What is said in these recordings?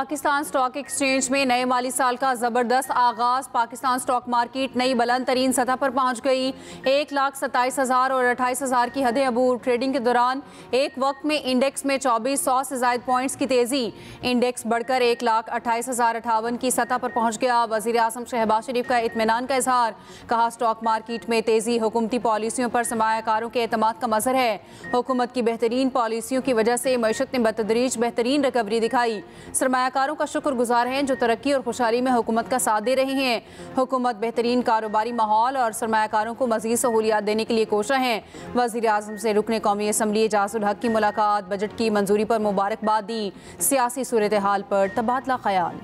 Pakistan stock exchange में नए माली साल का जबरदस्त आगाज। पाकिस्तान स्टॉक मार्केट नई बुलंद तरीन सतह पर पहुंच गई। 1,27,000 और 28,000 की हदें अबूर। ट्रेडिंग के दौरान एक वक्त में इंडेक्स में 2400 से ज्यादा पॉइंट्स की तेजी। इंडेक्स बढ़कर 1,28,058 की सतह पर पहुंच गया। वजीर आजम शहबाज शरीफ का इत्मीनान का इजहार। कहा, स्टॉक मार्केट में तेजी हुकूमती पॉलिसियों पर सरमायाकारों के एतमाद का मजहर है। हुकूमत की बेहतरीन पॉलिसियों की वजह से मईशत ने बतदरीज बेहतरीन रिकवरी दिखाई। सरमायाकारों का शुक्रगुजार हैं जो तरक्की और खुशहाली में हुकूमत का साथ दे रहे हैं। हुकूमत बेहतरीन कारोबारी माहौल और सरमायाकारों को मजीद सहूलियात देने के लिए कोशा है। वज़ीर आज़म से रुकने कौमी असम्बली एजाजुल हक की मुलाकात। बजट की मंजूरी पर मुबारकबाद दी। सियासी सूरत हाल पर तबादला ख्याल।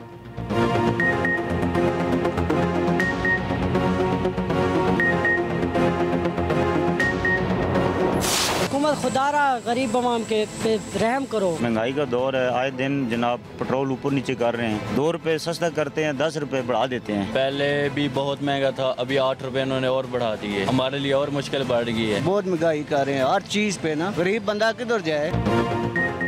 हुकूमत खुदारा गरीब अवाम के पे रहम करो। महंगाई का दौर है, आए दिन जनाब पेट्रोल ऊपर नीचे कर रहे हैं। 2 रुपए सस्ता करते हैं, 10 रुपए बढ़ा देते हैं। पहले भी बहुत महंगा था, अभी 8 रुपए इन्होंने और बढ़ा दिए। हमारे लिए और मुश्किल बढ़ गई है। बहुत महंगाई कर रहे हैं हर चीज पे ना, गरीब बंदा किधर जाए।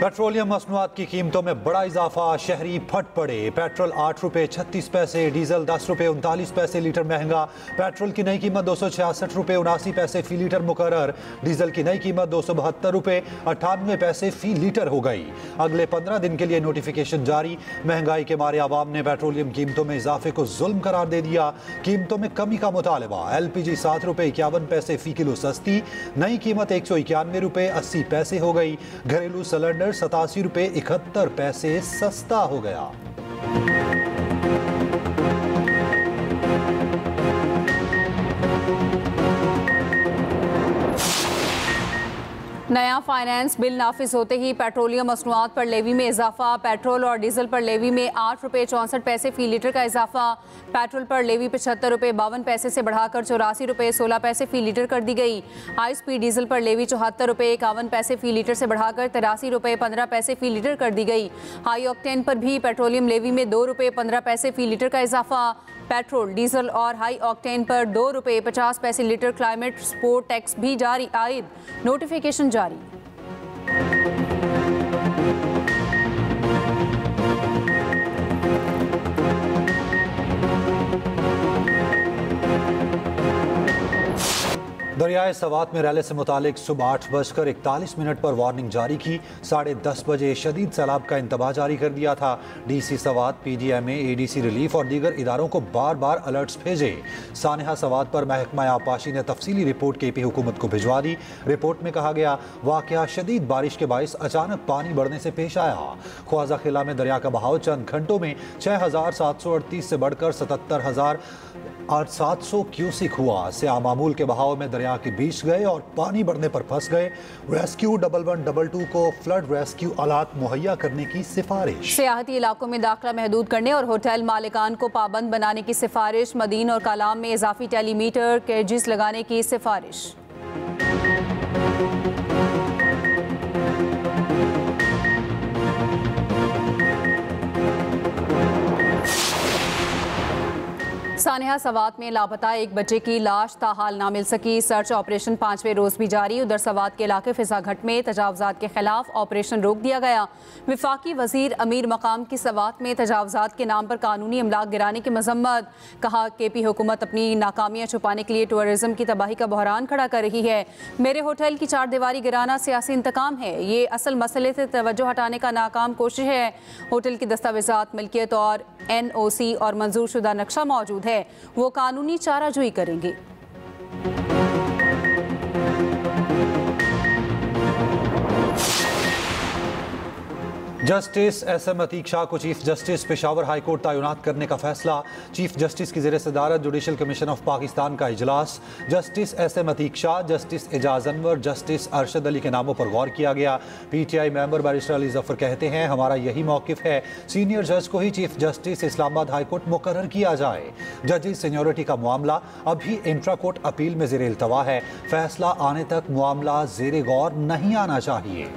पेट्रोलियम मसनूआत की कीमतों में बड़ा इजाफा। शहरी फट पड़े। पेट्रोल 8 रुपए 36 पैसे, डीजल 10 रुपए 39 पैसे लीटर महंगा। पेट्रोल की नई कीमत 266 रुपए 79 पैसे फी लीटर मुकर्रर। डीजल की नई कीमत 272 रुपए 98 पैसे फी लीटर हो गई। अगले 15 दिन के लिए नोटिफिकेशन जारी। महंगाई के मारे आवाम ने पेट्रोलियम कीमतों में इजाफे को जुल्म करार दे दिया। कीमतों में कमी का मुतालबा। LPG 7 रुपए 51 पैसे फी किलो सस्ती। नई कीमत 191 रुपए 80 पैसे हो गई। घरेलू सिलेंडर 87 रुपए 71 पैसे सस्ता हो गया। नया फाइनेंस बिल नाफिज होते ही पेट्रोलियम मसनूआत पर लेवी में इजाफा। पेट्रोल और डीजल पर लेवी में 8 रुपए 64 पैसे फी लीटर का इजाफा। पेट्रोल पर लेवी 75 रुपए 52 पैसे से बढ़ाकर 84 रुपए 16 पैसे फी लीटर कर दी गई। हाई स्पीड डीजल पर लेवी 74 रुपए 51 पैसे फी लीटर से बढ़ाकर 83 रुपए 15 पैसे फी लीटर कर दी गई। हाई ऑक्टेन पर भी पेट्रोलियम लेवी में 2 रुपए 15 पैसे फी लीटर का इजाफा। पेट्रोल, डीजल और हाई ऑक्टेन पर 2 रुपए 50 पैसे लीटर क्लाइमेट स्पोर्ट टैक्स भी जारी आयद। नोटिफिकेशन जारी। दरियाए सवात में रैली से मुतालिक सुबह 8:41 पर वार्निंग जारी की। 10:30 बजे शदीद सैलाब का इंतबाह जारी कर दिया था। DC Swat, PDMA, ADC relief और दीगर इदारों को बार बार अलर्ट्स भेजे। सानहा सवात पर महकमा आबपाशी ने तफसीली रिपोर्ट KP हुकूमत को भिजवा दी। रिपोर्ट में कहा गया, वाकया शदीद बारिश के बाइस अचानक पानी बढ़ने से पेश आया। ख्वाजा खिला में दरिया का बहाव चंद घंटों में 6,738 से बढ़कर 77,700 क्यूसिक हुआ। सियामामूल के बहाव में दरिया के बीच गए और पानी बढ़ने पर फंस गए। रेस्क्यू 1122 को फ्लड रेस्क्यू आलात मुहैया करने की सिफारिश। सियाहती इलाकों में दाखिला महदूद करने और होटल मालिकान को पाबंद बनाने की सिफारिश। मदीन और कालाम में इजाफी टेलीमीटर केजेस लगाने की सिफारिश। सानहा सवात में लापता एक बच्चे की लाश ताहाल ना मिल सकी। सर्च ऑपरेशन 5वें रोज भी जारी। उधर सवात के इलाके फिजाघट में तजावजात के खिलाफ ऑपरेशन रोक दिया गया। विफाकी वजीर अमीर मकाम की सवात में तजावजात के नाम पर कानूनी इमलाक गिराने की मजम्मत। कहा, KP हुकूमत अपनी नाकामियां छुपाने के लिए टूरिज्म की तबाही का बहरान खड़ा कर रही है। मेरे होटल की 4 दीवारी गिराना सियासी इंतकाम है। ये असल मसले से तवज्जो हटाने का नाकाम कोशिश है। होटल की दस्तावेजात, मिल्कियत और NOC और मंजूर शुदा नक्शा मौजूद है। वो कानूनी चाराजोई करेंगे। जस्टिस SM अतीक शाह को chief justice Peshawar high court तैनात करने का फैसला। चीफ जस्टिस की ज़ेर सदारत जुडिशल कमीशन ऑफ पाकिस्तान का इजलास। Justice SM Atiq Shah, justice Ejaz Anwar, justice Arshad Ali के नामों पर गौर किया गया। PTI member barrister Ali Zafar कहते हैं, हमारा यही मौक़िफ़ है, सीनियर जज को ही chief justice Islamabad high court मुकर्रर किया जाए। जजेस सीनियरिटी का मामला अभी इंट्रा कोर्ट अपील में ज़ेर इल्तवा है। फैसला आने तक मामला ज़ेर गौर नहीं आना चाहिए।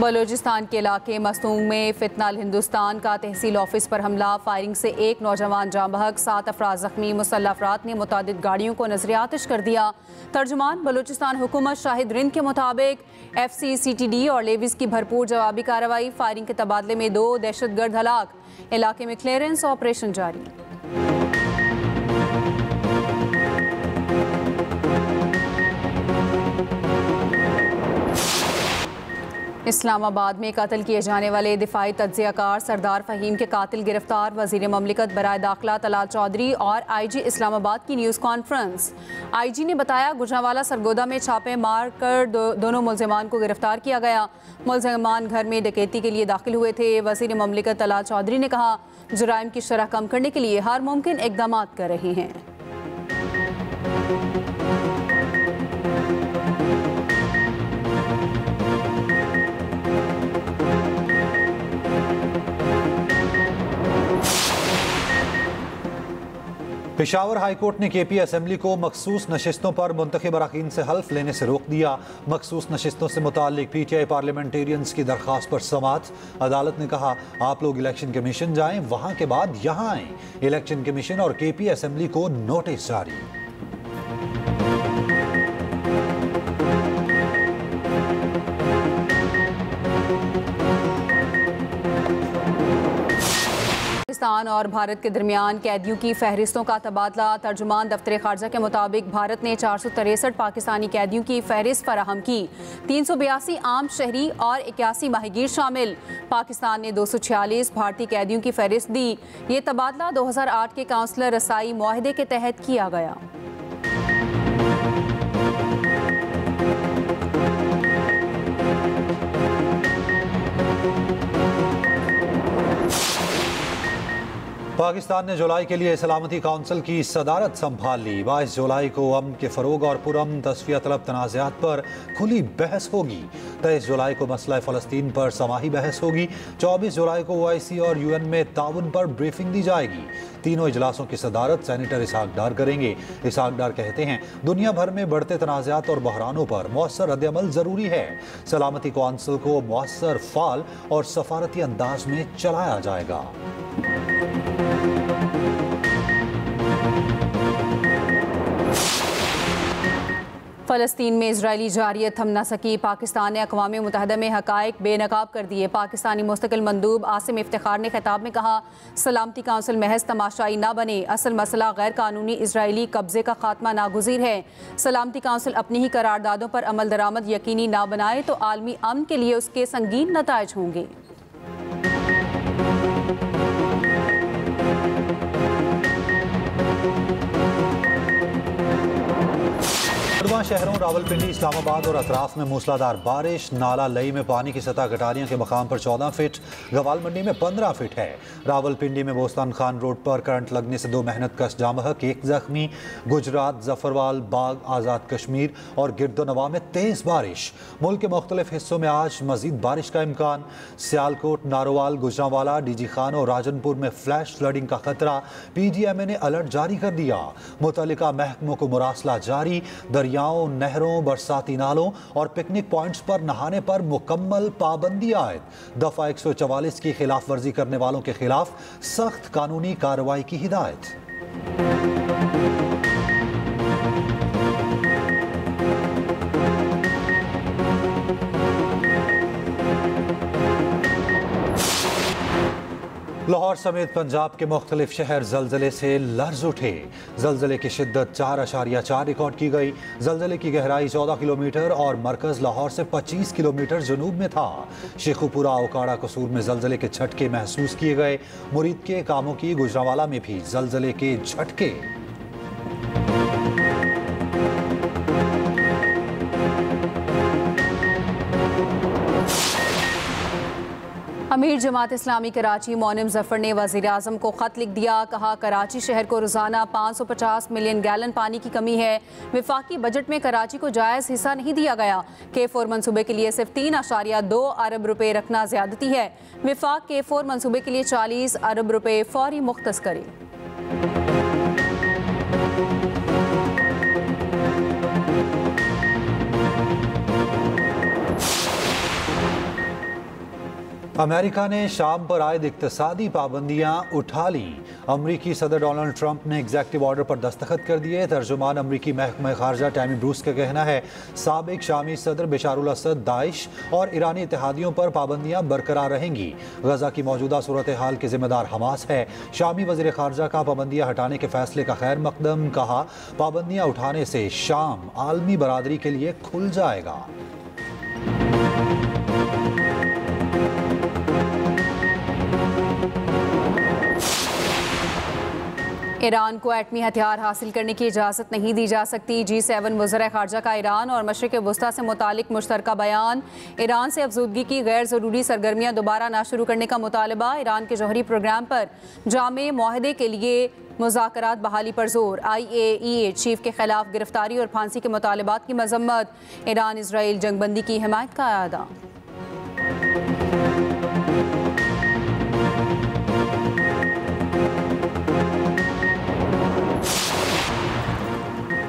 बलूचिस्तान के इलाके मस्तूंग में फितनाल हिंदुस्तान का तहसील ऑफिस पर हमला, फायरिंग से एक नौजवान जाँ बहक, 7 अफराद जख्मी। मुसल्लह अफराद ने मुतादिद गाड़ियों को नजर आतिश कर दिया। तर्जुमान बलूचिस्तान हुकूमत शाहिद रिंद के मुताबिक FCCTD और लेविस की भरपूर जवाबी कार्रवाई, फायरिंग के तबादले में 2 दहशतगर्द हलाक। इलाके में क्लियरेंस ऑपरेशन जारी। इस्लामाबाद में कत्ल किए जाने वाले दिफाई तज्जियाकार सरदार फ़हीम के कातिल गिरफ्तार, वज़ीर ममलिकत बराए दाखिला तलाल चौधरी और IG इस्लामाबाद की न्यूज़ कॉन्फ्रेंस। IG ने बताया गुजरांवाला सरगोदा में छापे मार कर दोनों मुलजिमान को गिरफ्तार किया गया। मुलजिमान घर में डकैती के लिए दाखिल हुए थे। वज़ीर ममलिकत तलाल चौधरी ने कहा जुराइम की शरह कम करने के लिए हर मुमकिन इक़दाम कर रहे हैं। पेशावर हाईकोर्ट ने KP असेंबली को मखसूस नशिस्तों पर मुंतखब अरकान से हल्फ लेने से रोक दिया। मखसूस नशिस्तों से मुताल्लिक PTI पार्लियामेंटेरियंस की दरख्वास्त पर समाअत। अदालत ने कहा आप लोग इलेक्शन कमीशन जाएं, वहां के बाद यहां आएं। इलेक्शन कमीशन और KP असेंबली को नोटिस जारी। पाकिस्तान और भारत के दरमियान कैदियों की फहरिस्तों का तबादला। तर्जुमान दफ्तर खारजा के मुताबिक भारत ने 463 पाकिस्तानी कैदियों की फहरिस्त फराहम की। 382 आम शहरी और 81 माहीगीर शामिल। पाकिस्तान ने 246 भारतीय कैदियों की फहरिस्त दी। ये तबादला 2008 के काउंसलर रसाई मुआहदे के तहत किया गया। पाकिस्तान ने जुलाई के लिए सलामती काउंसिल की सदारत संभाल ली। 22 जुलाई को अमन के फ़रोग और पुरअमन तस्फिया तलब तनाज़ात पर खुली बहस होगी। 23 जुलाई को मसला फ़लस्तीन पर समाही बहस होगी। 24 जुलाई को OIC और UN में ताउन पर ब्रीफिंग दी जाएगी। तीनों इजलासों की सदारत सेनेटर इसहाक डार करेंगे। इसहाक डार कहते हैं दुनिया भर में बढ़ते तनाज़ात और बहरानों पर मौसर रद्द-ए-अमल ज़रूरी है। सलामती काउंसिल को मौसर, फाल और सफारती अंदाज में चलाया जाएगा। फ़लस्तीन में इजरायली जारियत थम न सकी। पाकिस्तान ने अक़वाम मुत्तहिदा में हक़ाइक़ बेनकाब कर दिए। पाकिस्तानी मुस्तकिल मंदूब आसिम इफ्तिखार ने खिताब में कहा सलामती काउंसिल महज तमाशाई ना बने, असल मसला गैर कानूनी इजरायली कब्जे का खात्मा नागुज़ीर है। सलामती काउंसिल अपनी ही करारदादों पर अमल दरामद यकीनी ना बनाए तो आलमी अमन के लिए उसके संगीन नताइज होंगे। शहरों रावलपिंडी, इस्लामाबाद और अतराफ में मूसलाधार बारिश। नाला लई में पानी की सतह गटारियां के मकाम पर 14 फीट, गवाल मंडी में 15 फीट है। रावलपिंडी में बोस्तान खान रोड पर करंट लगने से 2 मेहनत कश जाँ बहक, 1 जख्मी। गुजरात, जफरवाल, बाग, आज़ाद कश्मीर और गिरदोनवा में तेज़ बारिश। मुल्क के मुख्तलिफ हिस्सों में आज मजीद बारिश का इम्कान। सियालकोट, नारोवाल, गुजरांवाला, DG खान और राजनपुर में फ्लैश फ्लडिंग का खतरा। PDMA ने अलर्ट जारी कर दिया। मुतल्लिका महकमों को मुरासला जारी। दरियाओं, नहरों, बरसाती नालों और पिकनिक पॉइंट्स पर नहाने पर मुकम्मल पाबंदी आयद। दफा 144 की खिलाफ वर्जी करने वालों के खिलाफ सख्त कानूनी कार्रवाई की हिदायत। लाहौर समेत पंजाब के मुख्तलिफ शहर जलजले से लर्ज उठे। जलजले की शिद्दत 4.4 रिकॉर्ड की गई। जलजले की गहराई 14 किलोमीटर और मरकज लाहौर से 25 किलोमीटर जनूब में था। शेखुपुरा, ओकाड़ा, कसूर में जलजले के झटके महसूस किए गए। मुरीद के कामों की गुजरांवाला में भी जलजले के झटके। अमीर जमात इस्लामी कराची मोनिम जफर ने वज़ीर आज़म को ख़त लिख दिया। कहा कराची शहर को रोज़ाना 550 मिलियन गैलन पानी की कमी है। विफाकी बजट में कराची को जायज़ हिस्सा नहीं दिया गया। K4 मनसूबे के लिए सिर्फ 3.2 अरब रुपए रखना ज़्यादती है। विफाक K4 मनसूबे के लिए 40 अरब रुपए फौरी मुख्तस करे। अमेरिका ने शाम पर आयद इक्तसादी पाबंदियां उठा ली। अमरीकी सदर डोनाल्ड ट्रंप ने एग्जेक्टिव ऑर्डर पर दस्तखत कर दिए। तर्जुमान अमरीकी महकमा खारजा टैमी ब्रूस का कहना है साबिक शामी सदर बशारुल असद, दाइश और ईरानी इत्तेहादियों पर पाबंदियां बरकरार रहेंगी। गजा की मौजूदा सूरत हाल के जिम्मेदार हमास है। शामी वज़ीर खारजा का पाबंदियां हटाने के फैसले का खैर मकदम, कहा पाबंदियां उठाने से शाम आलमी बरादरी के लिए खुल जाएगा। ईरान को एटमी हथियार हासिल करने की इजाज़त नहीं दी जा सकती। G7 वज़ीर ख़ारजा का ईरान और मशरिक़ वुस्ता से मुतालिक मुश्तरका बयान। ईरान से अफजूदगी की गैर ज़रूरी सरगर्मियाँ दोबारा ना शुरू करने का मुतालबा। ईरान के जौहरी प्रोग्राम पर जामे मुआहदे के लिए मुज़ाकरात बहाली पर जोर। IAEA चीफ के खिलाफ गिरफ्तारी और फांसी के मुतालबात की मजम्मत। ईरान इसराइल जंगबंदी की हिमायत का अदा।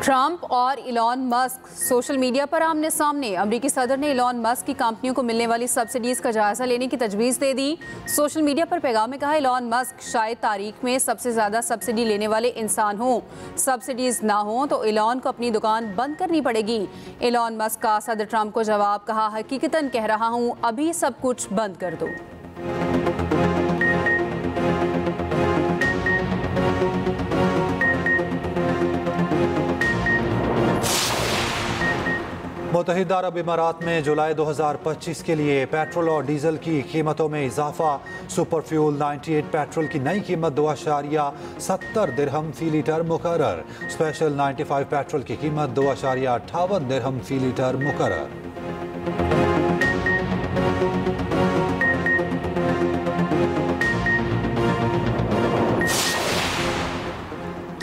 ट्रंप और इलॉन मस्क सोशल मीडिया पर आमने सामने। अमरीकी सदर ने इलॉन मस्क की कंपनियों को मिलने वाली सब्सिडीज़ का जायजा लेने की तजवीज़ दे दी। सोशल मीडिया पर पैगाम में कहा इलॉन मस्क शायद तारीख में सबसे ज़्यादा सब्सिडी लेने वाले इंसान हों। सब्सिडीज़ ना हों तो इलॉन को अपनी दुकान बंद करनी पड़ेगी। इलॉन मस्क का सदर ट्रंप को जवाब, कहा हकीकतन कह रहा हूँ, अभी सब कुछ बंद कर दो। मुत्तहिदा अरब इमारात में जुलाई 2025 के लिए पेट्रोल और डीजल की कीमतों में इजाफा। सुपर फ्यूल 98 पेट्रोल की नई कीमत 2.70 दिरहम फी लीटर मुकर्रर। स्पेशल 95 पेट्रोल की कीमत 2.58 दिरहम फी लीटर मुकर्रर।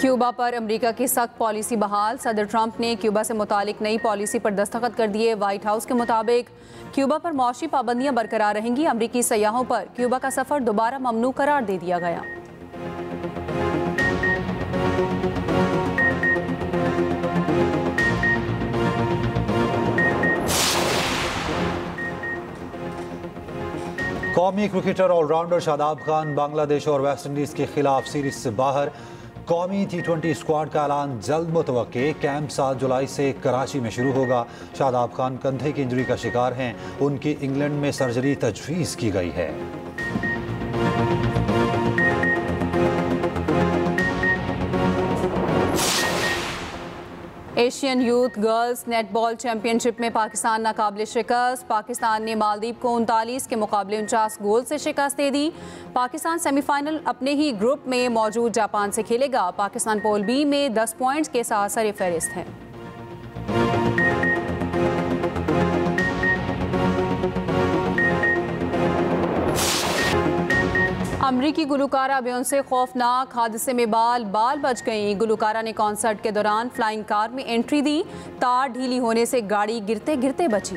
क्यूबा पर अमेरिका की सख्त पॉलिसी बहाल। सदर ट्रंप ने क्यूबा से मुतालिक नई पॉलिसी पर दस्तखत कर दिए। व्हाइट हाउस के मुताबिक क्यूबा पर मौशी पाबंदियां बरकरार रहेंगी। अमेरिकी सयाहों पर क्यूबा का सफर दोबारा ममनू करार दे दिया गया। कौमी क्रिकेटर ऑलराउंडर शादाब खान बांग्लादेश और वेस्ट इंडीज के खिलाफ सीरीज से बाहर। कौमी T20 स्क्वाड का ऐलान जल्द मुतवक्के। कैंप 7 जुलाई से कराची में शुरू होगा। शादाब खान कंधे की इंजरी का शिकार हैं। उनकी इंग्लैंड में सर्जरी तजवीज़ की गई है। Asian youth girls netball championship में पाकिस्तान नाकाबिले शिकस्त। पाकिस्तान ने मालदीव को 39 के मुकाबले 49 गोल से शिकस्त दे दी। पाकिस्तान सेमीफाइनल अपने ही ग्रुप में मौजूद जापान से खेलेगा। पाकिस्तान पूल बी में 10 पॉइंट्स के साथ सरफहरिस्त है। अमरीकी गुलकारा बेयोंसे खौफनाक हादसे में बाल बच गई। गुलकारा ने कॉन्सर्ट के दौरान फ्लाइंग कार में एंट्री दी। तार ढीली होने से गाड़ी गिरते गिरते बची।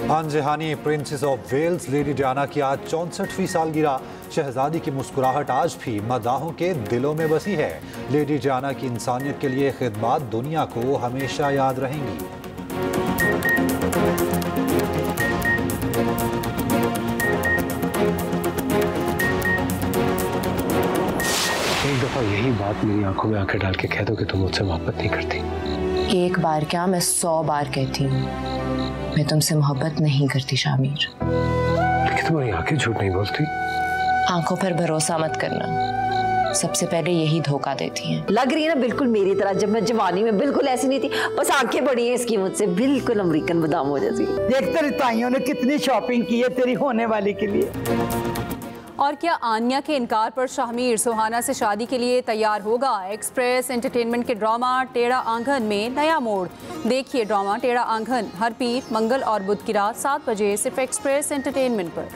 अनजहानी princess of Wales lady Diana की आज 64वीं सालगिरह। शहजादी की मुस्कुराहट आज भी मदाहों के दिलों में बसी है। लेडी डायना की इंसानियत के लिए खिदमत दुनिया को हमेशा याद रहेंगी। एक दफा यही बात मेरी आंखों में आंखें डाल के कह दो कि तुम मुझसे मोहब्बत नहीं करती। एक बार क्या, मैं 100 बार कहती हूँ मैं तुमसे मोहब्बत नहीं करती शामिर। लेकिन तुम्हारी आंखें झूठ नहीं बोलती। आंखों पर भरोसा मत करना, सबसे पहले यही धोखा देती हैं। लग रही है ना बिल्कुल मेरी तरह। जब मैं जवानी में बिल्कुल ऐसी नहीं थी, बस आंखें बड़ी हैं इसकी मुझसे, बिल्कुल अमेरिकन बादामों जैसी। देख तेरी ताइयों ने कितनी शॉपिंग की है तेरी होने वाली के लिए। और क्या आन्या के इनकार पर शामिर सुहाना से शादी के लिए तैयार होगा? एक्सप्रेस एंटरटेनमेंट के ड्रामा टेढ़ा आंगन में नया मोड़। देखिए ड्रामा टेढ़ा आंगन हर पीर, मंगल और बुध की रात 7 बजे सिर्फ एक्सप्रेस एंटरटेनमेंट पर।